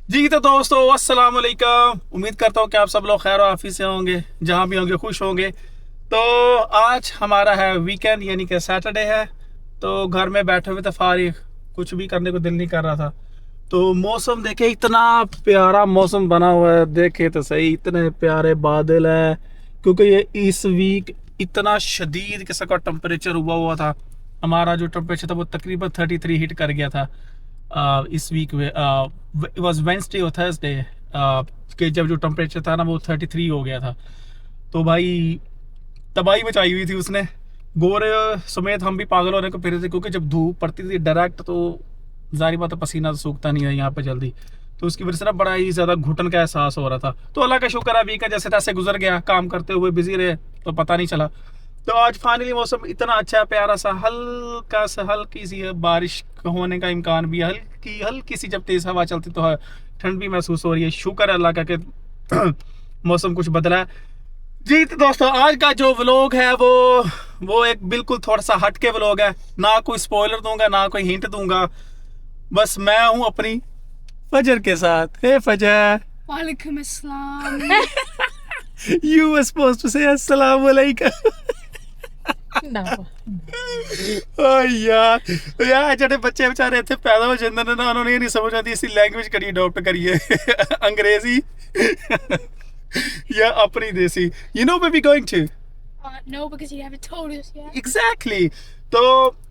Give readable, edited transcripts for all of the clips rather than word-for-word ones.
जी तो दोस्तों, अस्सलाम वालेकुम। उम्मीद करता हूँ कि आप सब लोग खैर और आफियत से होंगे, जहाँ भी होंगे खुश होंगे। तो आज हमारा है वीकेंड, यानी कि सैटरडे है। तो घर में बैठे हुए थे फारिग, कुछ भी करने को दिल नहीं कर रहा था। तो मौसम देखे, इतना प्यारा मौसम बना हुआ है, देखे तो सही, इतने प्यारे बादल है। क्योंकि ये इस वीक इतना शदीद किस्म का टेम्परेचर हुआ था। हमारा जो टेम्परेचर था वो तकरीबन 33 हिट कर गया था। इस वीक में वॉज वेंसडे और थर्सडे के जब जो टेम्परेचर था ना वो 33 हो गया था। तो भाई तबाही मचाई हुई थी उसने। गोरे समेत हम भी पागल होने को फिर रहे थे, क्योंकि जब धूप पड़ती थी डायरेक्ट तो जारी बात है, पसीना तो सूखता नहीं है यहाँ पे जल्दी। तो उसकी वजह से ना बड़ा ही ज़्यादा घुटन का एहसास हो रहा था। तो अल्लाह का शुक्र है, वीक का जैसे तैसे गुजर गया, काम करते हुए बिजी रहे तो पता नहीं चला। तो आज फाइनली मौसम इतना अच्छा है, प्यारा सा, हल्का सा, हल्की सी बारिश होने का इम्कान भी है। हल्की हल्की सी जब तेज हवा चलती तो ठंड भी महसूस हो रही है। शुक्र है अल्लाह का कि मौसम कुछ बदला है। जी तो दोस्तों, आज का जो व्लॉग है वो एक बिल्कुल थोड़ा सा हट के व्लॉग है। ना कोई स्पॉइलर दूंगा, ना कोई हिंट दूंगा। बस मैं हूं अपनी फजर के साथ। हे फजर, वालेकुम अस्सलाम। यू वर सपोज्ड टू से अस्सलाम वालेकुम। No. यार यार जेडे बच्चे बेचारे इतने पैदा हो जाते हैं ना, उन्होंने ये नहीं समझ आती इसी लैंग्वेज करी अडॉप्ट करिए। अंग्रेजी या अपनी देसी। You know way we going to No, because you haven't told us yet. Exactly. तो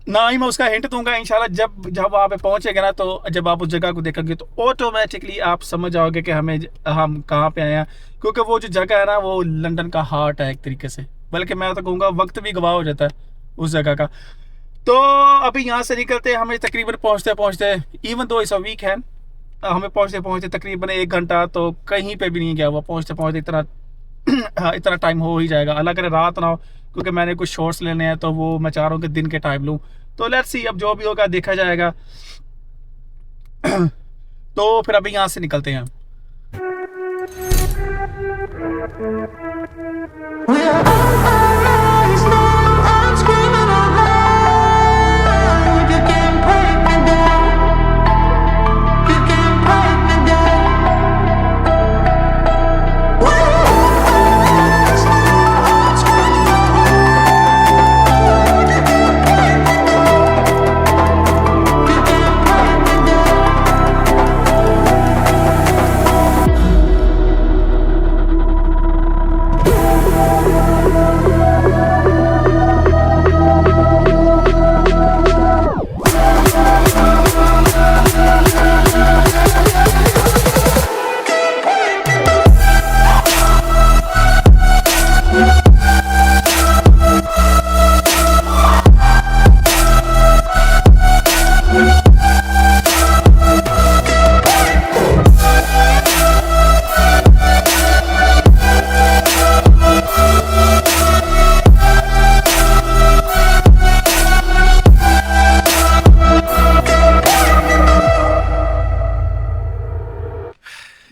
ना ही मैं उसका हिंट दूंगा। इंशाल्लाह जब जब वहाँ पे पहुंचेगा ना, तो जब आप उस जगह को देखेंगे तो ऑटोमेटिकली आप समझ जाओगे कि हम कहाँ पे आए हैं। क्योंकि वो जो जगह है ना वो लंदन का हार्ट है एक तरीके से। बल्कि मैं तो कहूँगा वक्त भी गवाह हो जाता है उस जगह का। तो अभी यहाँ से निकलते हैं, हमें तकरीबन पहुँचते पहुँचते, इवन दो इस वीक है, हमें पहुँचते पहुँचते तकरीबन 1 घंटा तो कहीं पे भी नहीं गया हुआ। पहुँचते पहुँचते इतना इतना टाइम हो ही जाएगा। अल्लाह करे रात ना हो, क्योंकि मैंने कुछ शॉर्ट्स लेने हैं तो वो मैं चाह रहा हूँ कि दिन के टाइम लूँ। तो लेट्स सी, अब जो भी होगा देखा जाएगा। तो फिर अभी यहाँ से निकलते हैं।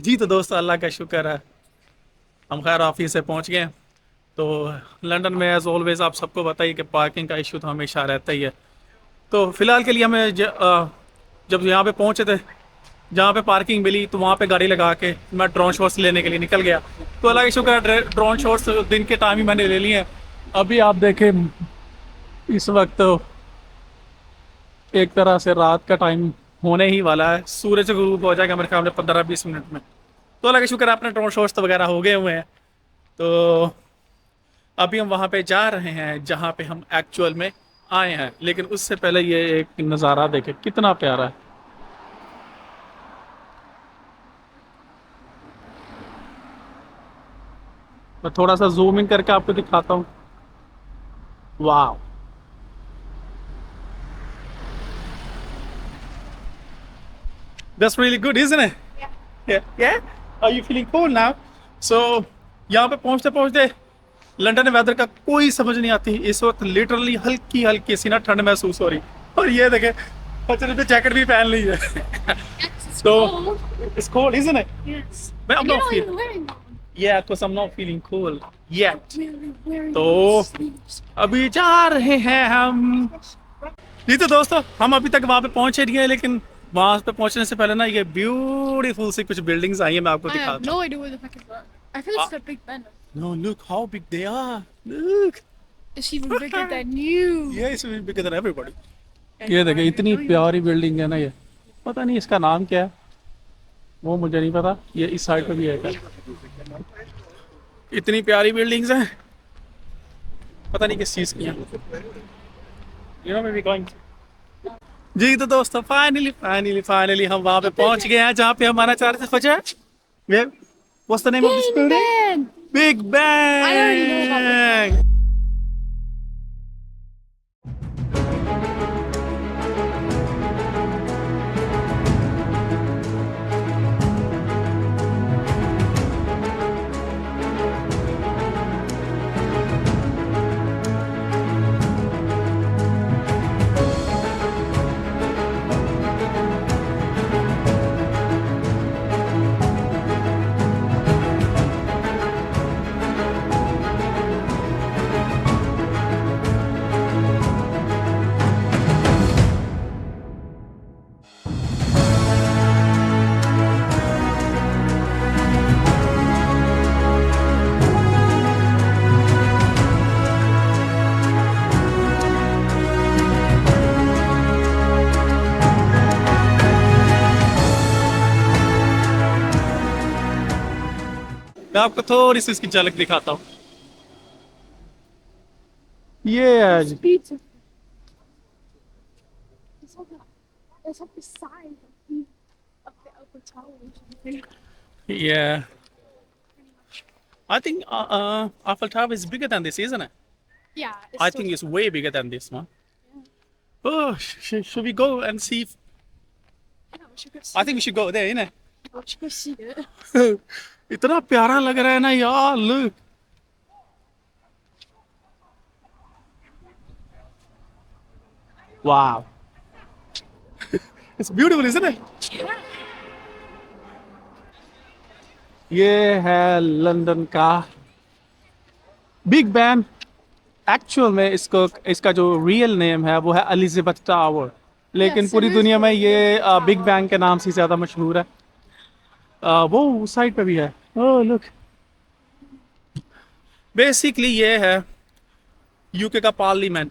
जी तो दोस्तों, अल्लाह का शुक्र है, हम खैर ऑफिस से पहुंच गए। तो लंदन में एज ऑलवेज आप सबको बताइए कि पार्किंग का इशू तो हमेशा रहता ही है। तो फिलहाल के लिए हमें जब यहाँ पे पहुंचे थे, जहाँ पे पार्किंग मिली, तो वहाँ पे गाड़ी लगा के मैं ड्रोन शॉट्स लेने के लिए निकल गया। तो अल्लाह का शुक्र है, ड्रोन शॉट्स दिन के टाइम ही मैंने ले लिए हैं। अभी आप देखें, इस वक्त एक तरह से रात का टाइम होने ही वाला है। सूरज गुरूब हो जाएगा मेरे ख्याल में 15-20 मिनट में। तो अल्लाह का शुक्र है, अपने ड्रोन शॉट्स वगैरह हो गए हुए हैं। तो अभी हम वहाँ पे जा रहे हैं जहाँ पे हम एक्चुअल में आए हैं। लेकिन उससे पहले ये एक नज़ारा देखें, कितना प्यारा है। मैं थोड़ा सा जूम इन करके आपको दिखाता हूँ। वाह, that's really good, isn't it? Yeah. Yeah. Are you feeling cool now? So यहाँ पे पहुँचते पहुँचते लंदन वेदर का कोई समझ नहीं आती। इस वक्त लिटरली हल्की हल्की सी ना ठंड महसूस हो रही। और ये देखे बच्चे ने जैकेट भी पहन ली है। It's So cold. it's cold, isn't it? Yes. But I'm You're not not feeling. even wearing them. Yeah, because I'm not feeling cool yet. Really wearing तो sleeves. अभी जा रहे हैं हम। जी तो दोस्तों, हम अभी तक वहाँ पे पहुँचे नहीं है, लेकिन वहां पे पहुंचने से पहले ना ये ब्यूटीफुल सी कुछ बिल्डिंग्स आई हैं, मैं आपको I have दिखाता no idea where the fuck is that. I feel it's the Big Ben. हूँ। No, look how big they are. Look. It's even bigger than you. Yeah, it's bigger than everybody. ये देखिए इतनी प्यारी building है ना ये, पता नहीं इसका नाम क्या है, वो मुझे नहीं पता। ये इस साइड पे भी है क्या? इतनी प्यारी बिल्डिंग्स हैं, पता नहीं किस चीज की हैं। You know where we're going? जी तो दोस्तों फाइनली हम वहां पे पहुंच गए हैं जहाँ पे हमारा charge फजा। What's the name of this Big building? Ben. Big Bang. I already know about Big Ben. मैं आपको थोड़ी सी इसकी झलक दिखाता हूँ। ये है जी। Pizza. It's like the size of the Eiffel Tower or something. Yeah. I think Eiffel Tower is bigger than this, isn't it? Yeah. It's I still- think it's way bigger than this one. Oh, should we go and see? Yeah, we should go see I think we should go there, innit? it. We should go see it. इतना प्यारा लग रहा है ना यार, look. Wow. It's beautiful, isn't it? ये है London का बिग बैन। एक्चुअल में इसका जो रियल नेम है वो है एलिजाबेथ टावर, लेकिन Yes, पूरी it is दुनिया में the ये Elizabeth बिग Tower. बैंग के नाम से ज़्यादा मशहूर है। वो उस साइड पे भी है। ओह लुक, बेसिकली ये है यूके का पार्लियामेंट।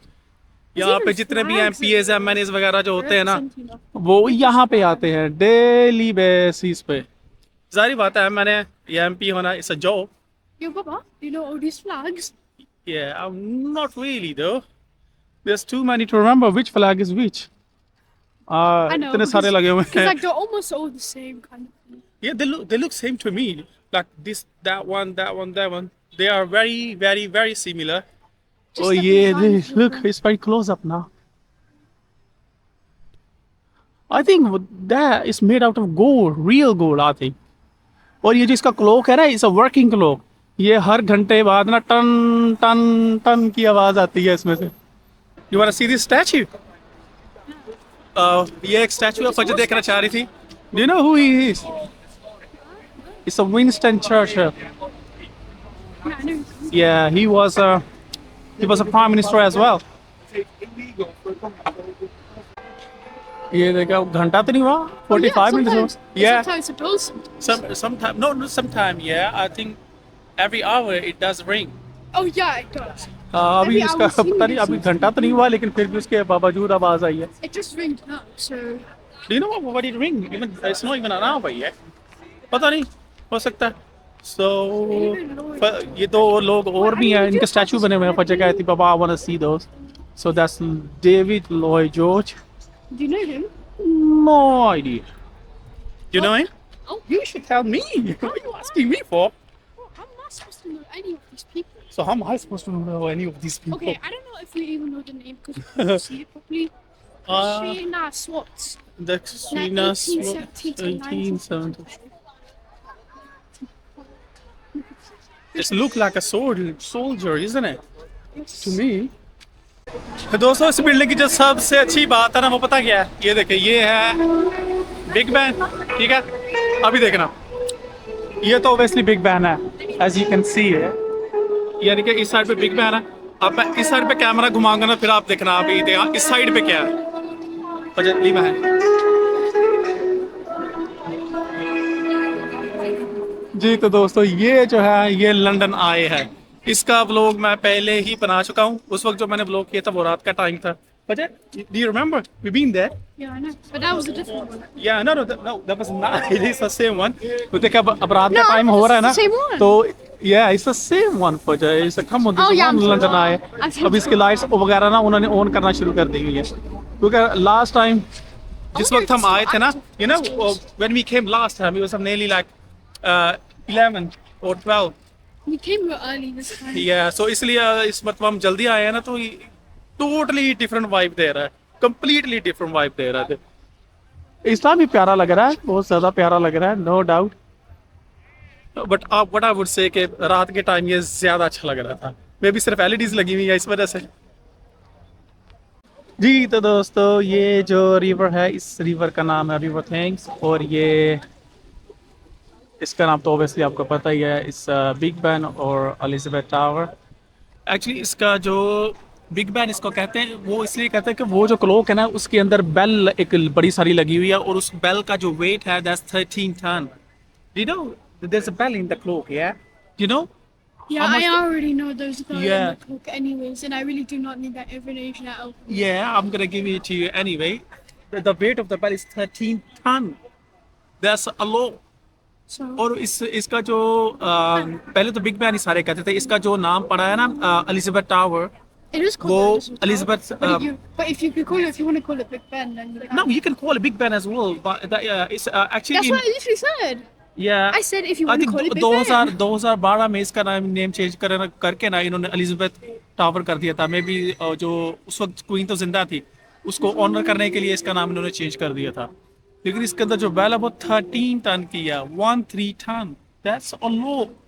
यहाँ पे even जितने भी flags MPs MNAs वगैरह जो होते हैं ना, Sentinel. वो यहाँ पे आते हैं डेली बेसिस पे। जाहिर बात है, मैंने ये MP होना it's a job. Yo, Papa, do you know all these flags? Yeah, not really though. There's too many to remember which flag is which. I know. इतने सारे लगे हुए Because हैं। like they're almost all the same kind of thing. Yeah, they look same to me. Like this, that one, that one, that one. They are very similar. Just Oh the yeah, design is look, different. it's very close up now. I think that is made out of gold, real gold, I think. और ये जिसका clock है ना, it's a working clock. ये हर घंटे बाद ना ton ton ton की आवाज आती है इसमें से। You wanna see this statue? ये एक स्टैचू फजर देखना चाह रही थी। Do you know who he is? It's a Winston Churchill. Yeah, I know. Yeah, he was a prime minister as well. ये देखा, घंटा तो नहीं हुआ, 45 minutes sometimes, हुआ। Yeah, sometimes it does. sometime, no, sometime, yeah. I think every hour it does ring. Oh yeah, it does. अभी Every इसका hour seems पता नहीं, अभी something. घंटा तो नहीं हुआ, लेकिन फिर भी उसके बावजूद आवाज आई है। It just rings now, so Do you know what it ring? Even it's not even an hour yet. पता नहीं, हो सकता है। So ये दो लोग और भी हैं, इनके स्टैचू बने हुए हैं। फजर कहती थी, पापा I want to see those. So that's David Lloyd George. do you know him? No idea. You know him? Oh, You should tell me. What are you asking me for? well, how am I supposed to know any of these people? So how am I supposed to know any of these people? Okay, I don't know if we even know the name because we can't see it properly. Sheena Swartz. The Sheena 1870 to 1870. It look like a soldier, isn't it? Yes. To me. दोस्तों, इस building की जो सबसे अच्छी बात है ना, वो पता क्या है? ये देखिए, ये है बिग बैन, ठीक है? अभी देखना, ये तो ऑब्वियसली बिग बैन है, एज यू कैन सी है। यानी कि इस साइड पे बिग बैन है। अब मैं इस साइड पे कैमरा घुमाऊंगा ना, फिर आप देखना, अभी देखा इस साइड पे क्या है। पजली में है, जी तो दोस्तों ये जो है ये लंदन आए हैं। इसका व्लॉग मैं पहले ही बना चुका हूँ। उस वक्त जो मैंने व्लॉग किया था वो रात का टाइम था। But do you remember? We've been there. Yeah, I know. But that was a different one. Yeah, no, that was not. It is the same one. तो देखा अब रात का No, टाइम हो रहा है it's ना, the same one. तो yeah, it's the same one for it's a come on, this Oh, is yeah, one I'm sorry. London आए। I'm so अब इसके लाइट्स वगैरह ना उन्होंने ऑन करना शुरू कर दी हुई है, क्योंकि लास्ट टाइम जिस wonder वक्त हम if it's आए थे ना, active. you know, when we came last time, it was nearly like 11 or 12. We came real early this time. Yeah, so इसलिए इस मतलब हम जल्दी आए हैं ना, तो टोटली डिफरेंट वाइब दे रहा है, कंप्लीटली डिफरेंट वाइब दे रहा है। इस टाइम भी प्यारा लग रहा है, बहुत ज्यादा प्यारा लग रहा है, नो डाउट। बट आप व्हाट आई वुड से कि रात के टाइम ये ज्यादा अच्छा लग रहा था, मे भी सिर्फ एलईडीज लगी हुई है इस वजह से। जी तो दोस्तों ये जो रिवर है, इस रिवर का नाम है रिवर थैंक्स, और ये इसका नाम तो ऑब्वियसली आपको पता ही है, इस बिग बैन और एलिजाबेथ टावर। एक्चुअली इसका जो बिग बैन इसको कहते हैं, वो इसलिए कहते हैं कि वो जो क्लॉक है ना उसके अंदर बेल एक बड़ी सारी लगी हुई है, और उस बेल का जो वेट है that's 13 ton. You know, there's a bell in the clock, yeah? You know? Yeah, How much I already know those guys Yeah. in the clock anyways, and I really do not need that information at all. Yeah, I'm gonna give it to you anyway. The weight of the bell is 13 ton. That's a lot. So, और इसका जो पहले तो Big Ben ही सारे कहते थे, इसका जो नाम पड़ा है ना Elizabeth tower, it is called वो the Elizabeth Tower. Elizabeth, But if you could call it, if you want to call it Big Ben, then you no, can. you can call it Big Ben as well, but it's actually That's what I literally said. yeah. I said if you I want to think call it Big 2000 Ben. 2012 में इसका name change करके ना इन्होंने Elizabeth tower कर दिया था। May be जो उस वक्त क्वीन तो जिंदा थी, उसको ऑनर करने के लिए इसका नाम इन्होंने चेंज कर दिया था। लेकिन इसके अंदर जो बेल है वो 13 टन की है, 13 ton. That's a lot.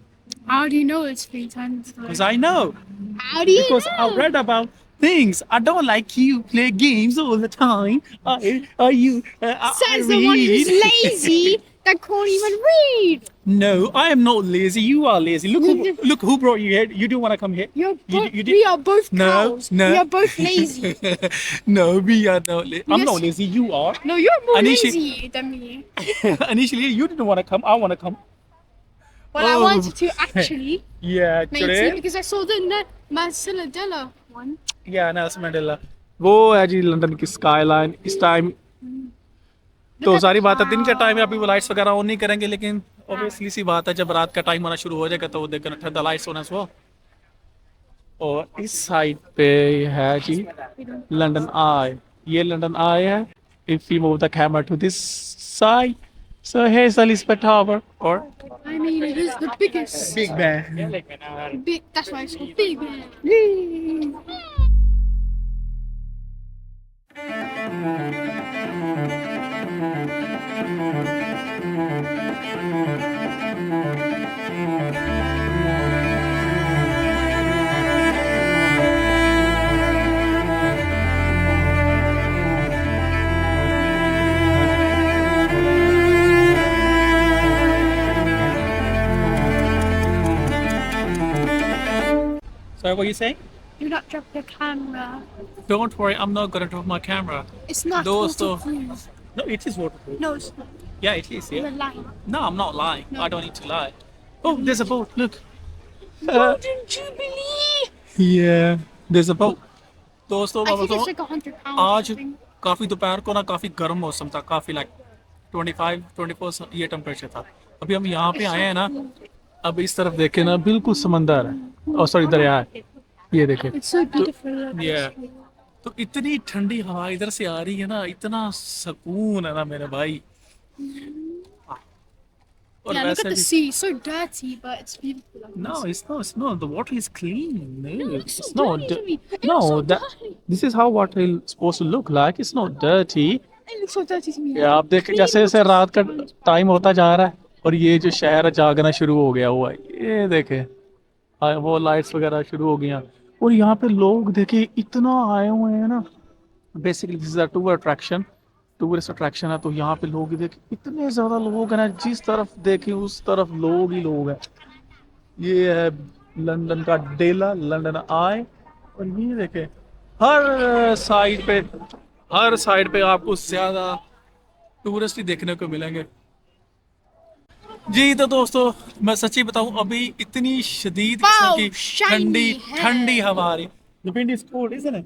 How do you know it's 3 times? Because I know. How do you Because I know? read about things. I don't like you play games all the time. I Says the one who's read. lazy that can't even read. No, I am not lazy. You are lazy. Look who brought you here. You do want to come here? You're You- both, you did- we are both No, cows. no. We are both lazy. No, we are not lazy. I'm Yes. not lazy. You are. No, you're more Anishi- lazy than me. Initially, you didn't want to come. I want to come. Well, I Oh. wanted to actually, Yeah, mate, today. because I saw the Marcella Della one. Yeah, Nelson Mandela. वो है जी London की skyline इस time. तो Look at सारी बात है, दिन के how- टाइम में अभी वो लाइट्स वगैरह ऑन नहीं करेंगे, लेकिन ऑब्वियसली सी बात है जब रात का टाइम होना शुरू हो जाएगा तो वो देखकर ठंडा लाइट्स ऑन एज वेल। और इस साइड पे है जी लंदन आई, ये लंदन आई है। If you move the camera to this side, so here's Elizabeth Tower or I mean, it is the biggest. Big Ben. That's why it's called Big Ben. So what are you saying? Do not drop your camera. Don't worry, I'm not gonna drop my camera. It's not Those two- waterproof. No, it is waterproof. No, it's not. Yeah, it is. You're Yeah. lying. No, I'm not lying. No. I don't need to lie. Oh, there's a boat. Look. Golden Jubilee! Yeah, there's a boat. दोस्तों I मैं think it's बताऊं, like 100 pounds. आज or something. काफी दोपहर को ना काफी गर्म मौसम था, काफी लाइक 25-24 ये टेम्परेचर था। अभी हम यहाँ पे आए हैं ना, अब इस तरफ देखे ना बिल्कुल समंदर है, और सॉरी दरिया है, ये देखे। It's so beautiful. Yeah. तो इतनी ठंडी हवा इधर से आ रही है ना, इतना सुकून है ना मेरे भाई। और Yeah, look वैसे at the भी sea. It's so dirty, but it's beautiful. like no, this. it's not. The water is clean. No, It's it's so not. dirty to me. It No, looks so that dirty. this is how water is supposed to look like. It's not dirty. It looks so dirty to me. ये आप देखें जैसे जैसे रात का time होता जा रहा है और ये जो शहर है जागना शुरू हो गया हुआ है, ये देखे वो लाइट्स वगैरह शुरू हो गई हैं। और यहाँ पे लोग देखे इतना आए हुए हैं ना, basically this is a tour attraction, tourist attraction है। तो यहाँ पे लोग देखे इतने ज्यादा लोग हैं ना, जिस तरफ देखे उस तरफ लोग ही लोग हैं। ये है लंदन का डेला, लंदन आई, और ये देखे हर साइड पे आपको ज्यादा टूरिस्ट ही देखने को मिलेंगे। जी तो दोस्तों मैं सच्ची बताऊं अभी इतनी शदीद किस्म Wow, की shiny hair. ठंडी हवा आ रही The wind is cold, isn't it?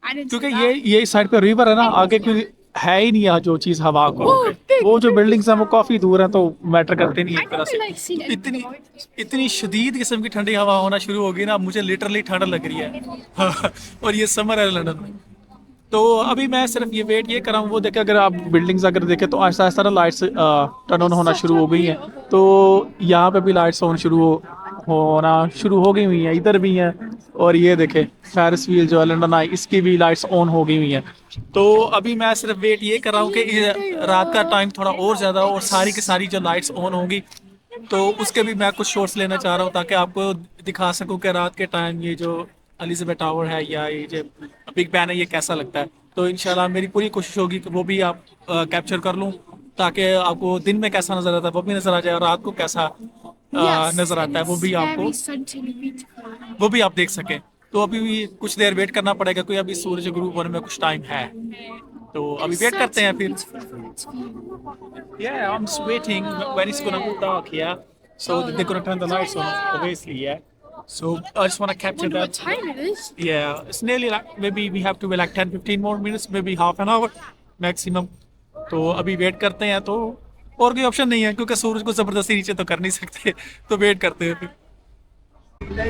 I didn't क्योंकि see ये इस साइड पे रिवर है ना आगे कोई है ही नहीं यहाँ जो चीज हवा को Oh, रोके। big, वो जो big बिल्डिंग्स हैं वो काफी दूर हैं तो मैटर करते नहीं I एक तरह never से। like seen तो इतनी anything. इतनी शदीद किस्म की ठंडी हवा होना शुरू होगी ना मुझे लिटरली ठंड लग रही है और ये समर है लंदन में। तो अभी मैं सिर्फ ये वेट ये कर रहा हूँ वो देखे अगर आप बिल्डिंग्स अगर देखें तो आहिस्ता आहिस्ता ना लाइट्स टर्न ऑन होना शुरू हो गई हैं। तो यहाँ पे भी लाइट्स ऑन होना शुरू हो गई हुई हैं इधर भी हैं। और ये देखे फेरिस व्हील जो है लंदन आई इसकी भी लाइट्स ऑन हो गई हुई हैं। तो अभी मैं सिर्फ वेट ये कर रहा हूँ कि रात का टाइम थोड़ा और ज़्यादा हो और सारी की सारी जो लाइट्स ऑन होंगी तो उसके भी मैं कुछ शॉट्स लेना चाह रहा हूँ ताकि आपको दिखा सकूँ कि रात के टाइम ये जो एलिजाबेथ टावर है या ये जो बिग बैन है ये कैसा लगता है। तो इंशाल्लाह मेरी पूरी कोशिश होगी कि वो भी आप कैप्चर कर लूँ ताकि आपको दिन में कैसा नज़र आता है वो भी नज़र आ जाए और रात को कैसा नज़र आता है वो भी आपको वो भी आप देख सकें। तो अभी भी कुछ देर वेट करना पड़ेगा कोई अभी सूरज ग्रुप होने में कुछ टाइम है तो अभी वेट करते हैं फिर। Yeah, I'm just waiting when it's gonna go dark, yeah. So they're gonna turn the lights on, obviously, yeah. So I just wanna capture Wonder what that. time it is. Yeah, it's nearly like maybe we have to wait like 10-15 more minutes, maybe half an hour maximum. तो अभी wait करते हैं तो और कोई option नहीं है क्योंकि सूरज को जबरदस्ती नीचे तो कर नहीं सकते तो वेट करते हैं फिर।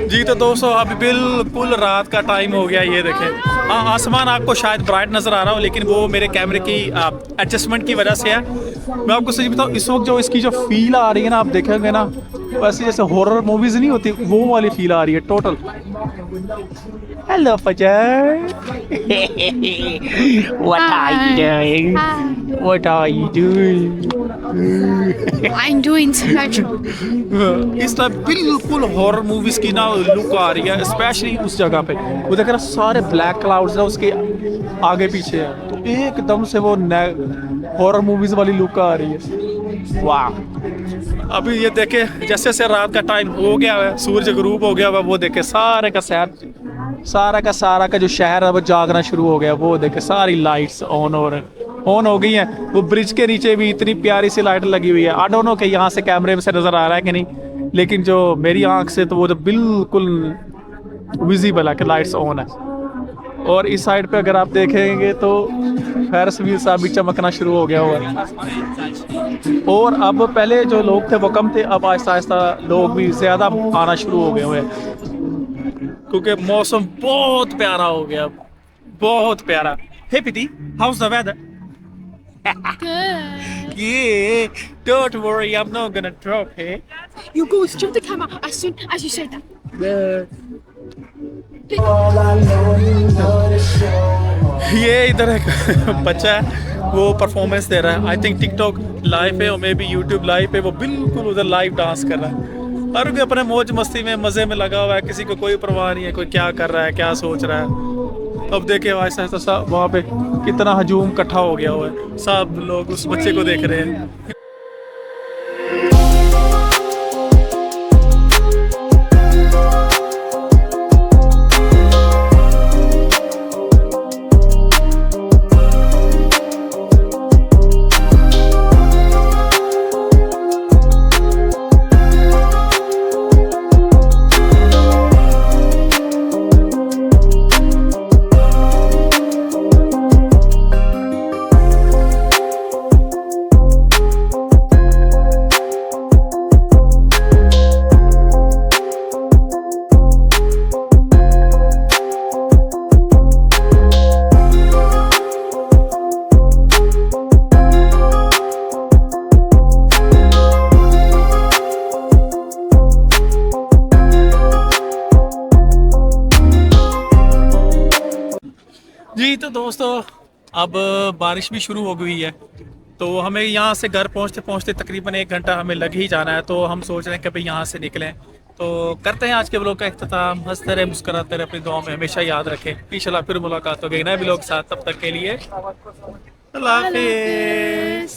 जी तो दोस्तों अभी बिल्कुल रात का टाइम हो गया ये देखें। हाँ आसमान आपको शायद ब्राइट नज़र आ रहा हो लेकिन वो मेरे कैमरे की एडजस्टमेंट की वजह से है। मैं आपको सच बताऊँ इस वक्त जो इसकी जो फील आ रही है ना आप देखेंगे ना वैसे जैसे हॉरर मूवीज़ नहीं होती वो वाली फील आ रही है टोटल। हेलो फजर What are you doing? What are you doing? I'm doing special. इस टाइप बिल्कुल हॉरर मूवीज की ना लुक आ रही है स्पेशली उस जगह पे वो देख रहा सारे ब्लैक क्लाउड्स ना उसके आगे पीछे है तो एकदम से वो हॉरर मूवीज वाली लुक आ रही है। वाह अभी ये देखे जैसे जैसे रात का टाइम हो गया है सूरज ग्रूब हो गया हुआ वो देखे सारे का सारा का जो शहर है वो जागना शुरू हो गया। वो देखे सारी लाइट्स ऑन हो गई हैं। वो ब्रिज के नीचे भी इतनी प्यारी सी लाइट लगी हुई है। आई डोंट नो कि यहाँ से कैमरे में से नज़र आ रहा है कि नहीं लेकिन जो मेरी आंख से तो वो तो बिल्कुल विजिबल है कि लाइट्स ऑन है। और इस साइड पे अगर आप देखेंगे तो फेरिस व्हील साहब भी चमकना शुरू हो गया हुआ है। और अब पहले जो लोग थे वो कम थे अब आहिस्ता आहिस्ता लोग भी ज़्यादा आना शुरू हो गए हुए क्योंकि मौसम बहुत प्यारा हो गया बहुत प्यारा। Hey pity how's the weather? Good. Yeah, don't worry, I'm not gonna drop it. You go jump the camera as soon as you said that. ये इधर एक बच्चा है वो परफॉर्मेंस दे रहा है। आई थिंक टिकटॉक लाइव है और मे बी यूट्यूब लाइव है। वो बिल्कुल उधर लाइव डांस कर रहा है और कोई अपने मौज मस्ती में मज़े में लगा हुआ है। किसी को कोई परवाह नहीं है कोई क्या कर रहा है क्या सोच रहा है। अब देखे ऐसा ऐसा सब वहाँ पे कितना हजूम इकट्ठा हो गया हुआ है सब लोग उस बच्चे को देख रहे हैं। जी तो दोस्तों अब बारिश भी शुरू हो गई है तो हमें यहाँ से घर पहुँचते पहुँचते तकरीबन 1 घंटा हमें लग ही जाना है। तो हम सोच रहे हैं कि भाई यहाँ से निकलें तो करते हैं आज के ब्लॉग का इख्तिताम। हंसते रहे मुस्कुराते रहे अपनी दुआ में हमेशा याद रखें। इंशाल्लाह फिर मुलाकात होगी नए ब्लॉग के साथ। तब तक के लिए अल्लाह हाफिज़।